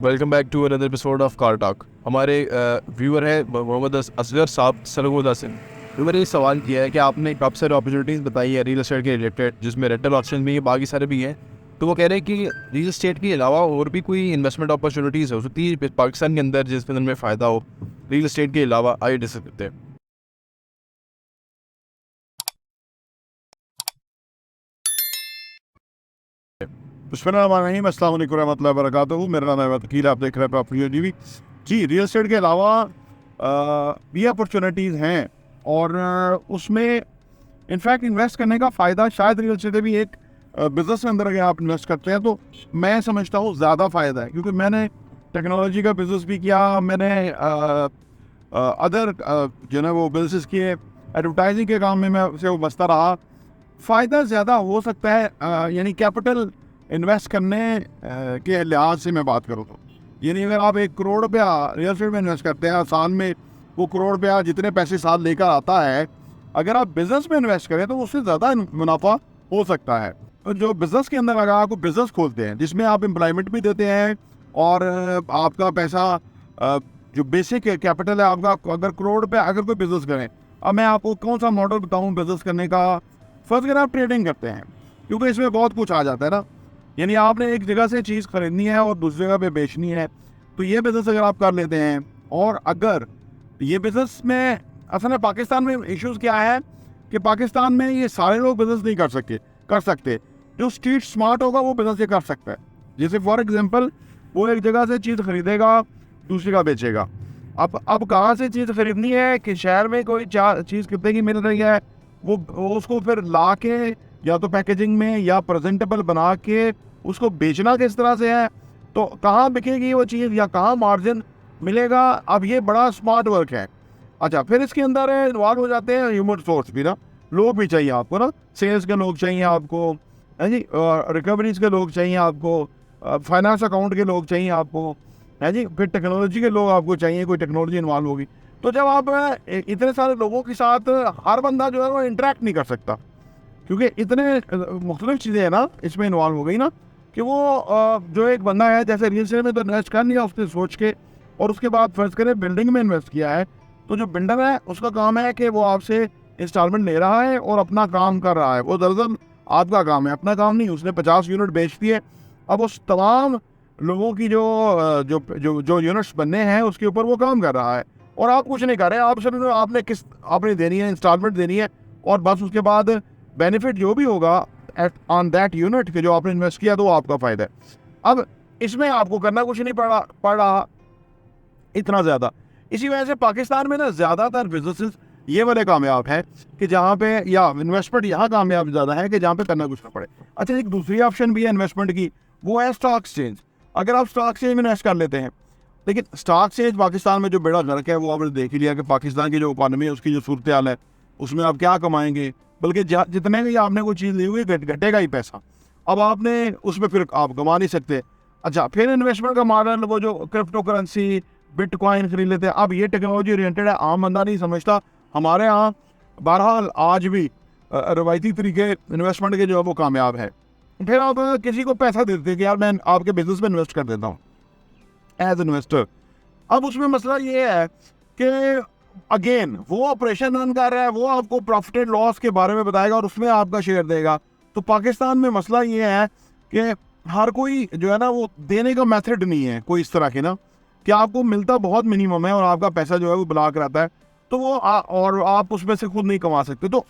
Welcome back to another episode of car talk. हमारे viewer है मोहम्मद असगर साहब सरगोदा से। तो मैंने ये सवाल किया है कि आपने काफ़ी सारी अपॉर्चुनिटीज़ बताई है रियल एस्टेट के रिलेटेड, जिसमें रेंटल ऑप्शन भी है, बाकी सारे भी हैं। तो वो कह रहे हैं कि रियल एस्टेट के अलावा और भी कोई इन्वेस्टमेंट अपॉर्चुनिटीज़ हो सकती है पाकिस्तान के अंदर जिसके अंदर में फ़ायदा हो रियल एस्टेट के अलावा। आइए डिस्कस करते हैं। बिस्मिल्लाहिर्रहमानिर्रहीम, अस्सलाम वालेकुम रहमतुल्लाहि व बरकातुहू। मेरा नाम है वकील, आप देख रहे हैं प्रॉपर्टी टीवी। जी, रियल एस्टेट के अलावा भी अपॉर्चुनिटीज़ हैं और उसमें इनफैक्ट इन्वेस्ट करने का फ़ायदा शायद रियल एस्टेट भी एक बिज़नेस के अंदर अगर आप इन्वेस्ट करते हैं तो मैं समझता हूँ ज़्यादा फ़ायदा है, क्योंकि मैंने टेक्नोलॉजी का बिज़नेस भी किया, मैंने अदर जो है वो बिज़नेस किए, एडवर्टाइजिंग के काम में मैं से वो बचता रहा। फ़ायदा ज़्यादा हो सकता है यानी कैपिटल इन्वेस्ट करने के लिहाज से मैं बात करूँ तो, यानी अगर आप 1 करोड़ रुपया रियल एस्टेट में इन्वेस्ट करते हैं, साल में वो करोड़ रुपया जितने पैसे साल लेकर आता है, अगर आप बिज़नेस में इन्वेस्ट करें तो उससे ज़्यादा मुनाफा हो सकता है। तो जो बिज़नेस के अंदर अगर आपको बिज़नेस खोलते हैं जिसमें आप एम्प्लॉयमेंट भी देते हैं और आपका पैसा जो बेसिक कैपिटल है आपका, अगर करोड़ रुपया अगर कोई बिज़नेस करें, अब मैं आपको कौन सा मॉडल बताऊँ बिज़नेस करने का। फर्स्ट अगर आप ट्रेडिंग करते हैं, क्योंकि इसमें बहुत कुछ आ जाता है ना, यानी आपने एक जगह से चीज़ खरीदनी है और दूसरी जगह पे बेचनी है, तो ये बिज़नेस अगर आप कर लेते हैं, और अगर ये बिज़नेस में असल में पाकिस्तान में इश्यूज़ क्या है कि पाकिस्तान में ये सारे लोग बिज़नेस नहीं कर सकते। जो स्ट्रीट स्मार्ट होगा वो बिज़नेस ये कर सकता है। जैसे फॉर एग्जांपल वो एक जगह से चीज़ खरीदेगा, दूसरी जगह बेचेगा। अब कहाँ से चीज़ खरीदनी है कि शहर में कोई चीज़ कितने की मिल रही है, वो उसको फिर ला के या तो पैकेजिंग में या प्रेजेंटेबल बना के उसको बेचना किस तरह से है, तो कहाँ बिकेगी वो चीज़ या कहाँ मार्जिन मिलेगा। अब ये बड़ा स्मार्ट वर्क है। अच्छा, फिर इसके अंदर इन्वॉल्व हो जाते हैं ह्यूमन रिसोर्स भी ना, लोग भी चाहिए आपको ना, सेल्स के लोग चाहिए आपको, है जी, रिकवरीज के लोग चाहिए आपको, फाइनेंस अकाउंट के लोग चाहिए आपको, है जी, फिर टेक्नोलॉजी के लोग आपको चाहिए, कोई टेक्नोलॉजी इन्वॉल्व होगी। तो जब आप इतने सारे लोगों के साथ हर बंदा जो है वो इंटरेक्ट नहीं कर सकता, क्योंकि इतने मुख्तलिफ चीज़ें हैं ना इसमें इन्वॉल्व हो गई ना, कि वो जो एक बंदा है जैसे रियल एस्टेट में तो इन्वेस्ट कर लिया उसने सोच के, और उसके बाद फर्ज करें बिल्डिंग में इन्वेस्ट किया है, तो जो बिल्डर है उसका काम है कि वो आपसे इंस्टॉलमेंट ले रहा है और अपना काम कर रहा है। वो दरअसल आपका काम है, अपना काम नहीं। उसने 50 यूनिट बेच दिए, अब उस तमाम लोगों की जो यूनिट्स बनने हैं उसके ऊपर वो काम कर रहा है, और आप कुछ नहीं कर रहे। आप सिर्फ आपने किस्त आपने देनी है, इंस्टॉलमेंट देनी है, और बस उसके बाद बेनिफिट जो भी होगा ऑन दैट यूनिट के जो आपने इन्वेस्ट किया तो वो आपका फ़ायदा है। अब इसमें आपको करना कुछ नहीं पड़ रहा इतना ज़्यादा। इसी वजह से पाकिस्तान में ना ज़्यादातर बिजनेसेस ये वाले कामयाब हैं कि जहाँ पे, या इन्वेस्टमेंट यहाँ कामयाब ज़्यादा है कि जहाँ पे करना कुछ ना पड़े। अच्छा, एक दूसरी ऑप्शन भी है इन्वेस्टमेंट की, वो है स्टॉक एक्सचेंज। अगर आप स्टॉक एक्सचेंज में इन्वेस्ट कर लेते हैं, लेकिन स्टॉक एक्सचेंज पाकिस्तान में जो बड़ा गर्क है वो आपने देख ही लिया कि पाकिस्तान की जो इकॉनमी है उसकी जो सूरत हाल है, उसमें आप क्या कमाएंगे, बल्कि जितने की आपने कोई चीज़ ली हुई घटेगा ही पैसा। अब आपने उसमें फिर आप कमा नहीं सकते। अच्छा, फिर इन्वेस्टमेंट का मॉडल वो जो क्रिप्टो करेंसी, बिटकॉइन खरीद लेते हैं। अब ये टेक्नोलॉजी ओरिएंटेड है, आम बंदा नहीं समझता। हमारे यहाँ बहरहाल आज भी रवायती तरीके इन्वेस्टमेंट के जो है वो कामयाब है। फिर आप किसी को पैसा देते हैं कि यार मैं आपके बिजनेस में इन्वेस्ट कर देता हूँ एज इन्वेस्टर। अब उसमें मसला ये है कि अगेन वो ऑपरेशन रन कर रहा है, वो आपको प्रॉफिट एंड लॉस के बारे में बताएगा और उसमें आपका शेयर देगा। तो पाकिस्तान में मसला ये है कि हर कोई जो है ना वो देने का मेथड नहीं है कोई इस तरह के ना, कि आपको मिलता बहुत मिनिमम है और आपका पैसा जो है वो ब्लॉक रहता है, तो वो और आप उसमें से खुद नहीं कमा सकते। तो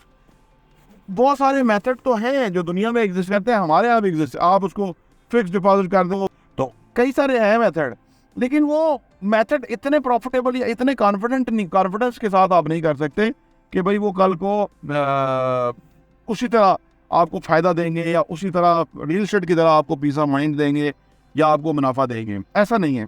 बहुत सारे मेथड तो हैं जो दुनिया में एग्जिस्ट करते हैं, हमारे यहाँ भी एग्जिस्ट। आप उसको फिक्स डिपॉजिट कर दो, तो कई सारे हैं मेथड, लेकिन वो मेथड इतने प्रॉफिटेबल या इतने कॉन्फिडेंस के साथ आप नहीं कर सकते कि भाई वो कल को उसी तरह आपको फ़ायदा देंगे या उसी तरह रियल एस्टेट की तरह आपको पीस ऑफ माइंड देंगे या आपको मुनाफा देंगे। ऐसा नहीं है।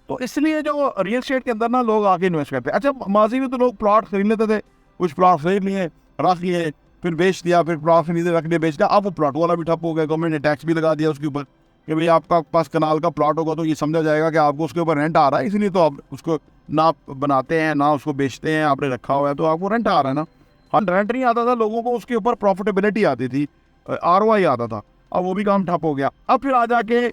तो इसलिए जो रियल एस्टेट के अंदर ना लोग आके इन्वेस्ट करते हैं। अच्छा, माजी में तो लोग प्लॉट खरीद लेते थे, कुछ प्लॉट खरीद लिए, रख लिए, फिर बेच दिया, फिर प्लॉट खरीदे रख लिए, बेच दिया। अब वो प्लॉट वाला भी ठप हो गया, गवर्नमेंट ने टैक्स भी लगा दिया उसके ऊपर कि भाई आपका पास कनाल का प्लॉट होगा तो ये समझा जाएगा कि आपको उसके ऊपर रेंट आ रहा है, इसलिए तो आप उसको ना बनाते हैं ना उसको बेचते हैं, आपने रखा हुआ है तो आपको रेंट आ रहा है ना। हाँ, रेंट नहीं आता था लोगों को, उसके ऊपर प्रॉफिटेबिलिटी आती थी, ROI आता था। अब वो भी काम ठप हो गया। अब फिर आ जाके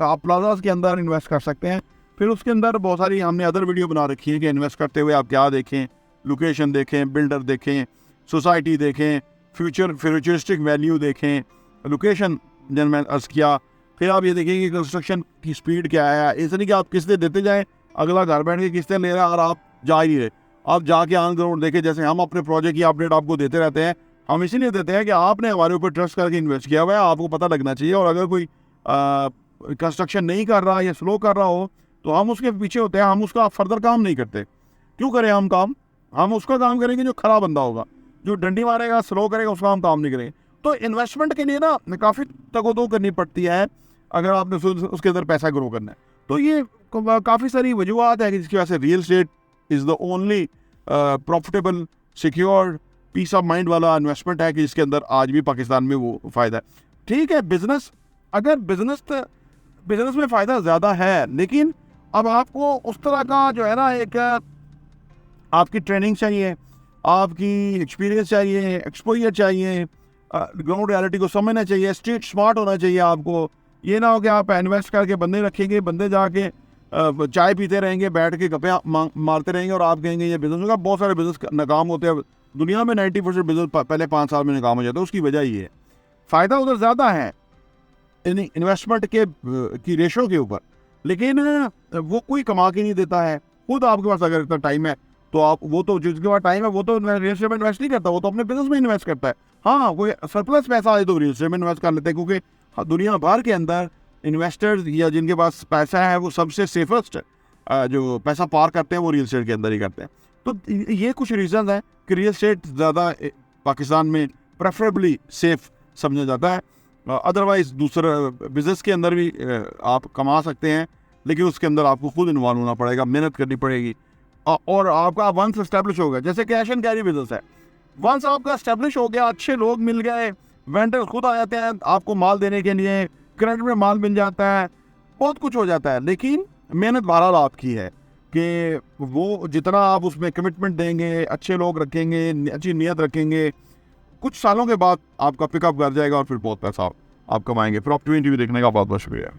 आप प्लाजाज के अंदर इन्वेस्ट कर सकते हैं। फिर उसके अंदर बहुत सारी हमने अदर वीडियो बना रखी है कि इन्वेस्ट करते हुए आप क्या देखें, लोकेशन देखें, बिल्डर देखें, सोसाइटी देखें, फ्यूचरिस्टिक वैल्यू देखें, लोकेशन जन मैंने अर्ज किया। फिर आप ये देखें कि कंस्ट्रक्शन की स्पीड क्या है। ऐसा नहीं कि आप किस्तें देते जाएं, अगला घर बैठ के किस्तें ले रहा है और आप जा ही नहीं रहे। आप जाके ऑन ग्राउंड देखें, जैसे हम अपने प्रोजेक्ट की अपडेट आपको देते रहते हैं, हम इसीलिए देते हैं कि आपने हमारे ऊपर ट्रस्ट करके इन्वेस्ट किया हुआ है, आपको पता लगना चाहिए। और अगर कोई कंस्ट्रक्शन नहीं कर रहा या स्लो कर रहा हो तो हम उसके पीछे होते हैं, हम उसका फर्दर काम नहीं करते। क्यों करें हम काम? हम उसका काम करेंगे जो खराब बंदा होगा, जो डंडी मारेगा, स्लो करेगा, उसका हम काम नहीं करेंगे। तो इन्वेस्टमेंट के लिए ना काफ़ी तगोदो करनी पड़ती है अगर आपने उसके अंदर पैसा ग्रो करना है। तो ये काफ़ी सारी वजूहत है कि जिसकी वजह से real estate is the only profitable secured peace of mind वाला इन्वेस्टमेंट है कि जिसके अंदर आज भी पाकिस्तान में वो फ़ायदा है। ठीक है, बिजनेस, अगर बिजनेस में फ़ायदा ज़्यादा है, लेकिन अब आपको उस तरह का जो है ना, एक आपकी ट्रेनिंग चाहिए, आपकी एक्सपीरियंस चाहिए, एक्सपोजर चाहिए, ग्राउंड रियलिटी को समझना चाहिए, स्ट्रीट स्मार्ट होना चाहिए आपको। ये ना हो कि आप इन्वेस्ट करके बंदे रखेंगे, बंदे जाके चाय पीते रहेंगे, बैठ के गप्पे मारते रहेंगे और आप कहेंगे ये बिजनेस होगा। बहुत सारे बिजनेस नाकाम होते हैं दुनिया में, 90% बिजनेस पहले 5 साल में नाकाम हो जाता है। उसकी वजह ये है, फ़ायदा उधर ज़्यादा है इन्वेस्टमेंट के की रेशो के ऊपर, लेकिन वो कोई कमा के नहीं देता है। खुद आपके पास अगर इतना टाइम है तो आप, वो तो जिसके पास टाइम है वो तो रियल एस्टेट में इन्वेस्ट नहीं करता, वो तो अपने बिजनेस में इन्वेस्ट करता है। हाँ, कोई सरप्लस पैसा आए तो रियल एस्टेट में इन्वेस्ट कर लेते हैं, क्योंकि दुनिया भर के अंदर इन्वेस्टर्स या जिनके पास पैसा है वो सबसे सेफेस्ट जो पैसा पार करते हैं वो रियल एस्टेट के अंदर ही करते हैं। तो ये कुछ रीज़न है कि रियल एस्टेट ज़्यादा पाकिस्तान में प्रेफरेबली सेफ समझा जाता है। अदरवाइज़ दूसरा बिजनेस के अंदर भी आप कमा सकते हैं, लेकिन उसके अंदर आपको खुद इन्वॉल्व होना पड़ेगा, मेहनत करनी पड़ेगी। और आपका वंस एस्टेब्लिश हो गया, जैसे कैश एंड कैरी बिजनेस है, वंस आपका एस्टेब्लिश हो गया, अच्छे लोग मिल गए, वेंडर खुद आ जाते हैं आपको माल देने के लिए, क्रेडिट में माल मिल जाता है, बहुत कुछ हो जाता है। लेकिन मेहनत बहरहाल आपकी है कि वो जितना आप उसमें कमिटमेंट देंगे, अच्छे लोग रखेंगे, अच्छी नीयत रखेंगे, कुछ सालों के बाद आपका पिकअप कर जाएगा और फिर बहुत पैसा आप कमाएंगे। प्रॉपर्टी देखने का बहुत बहुत शुक्रिया।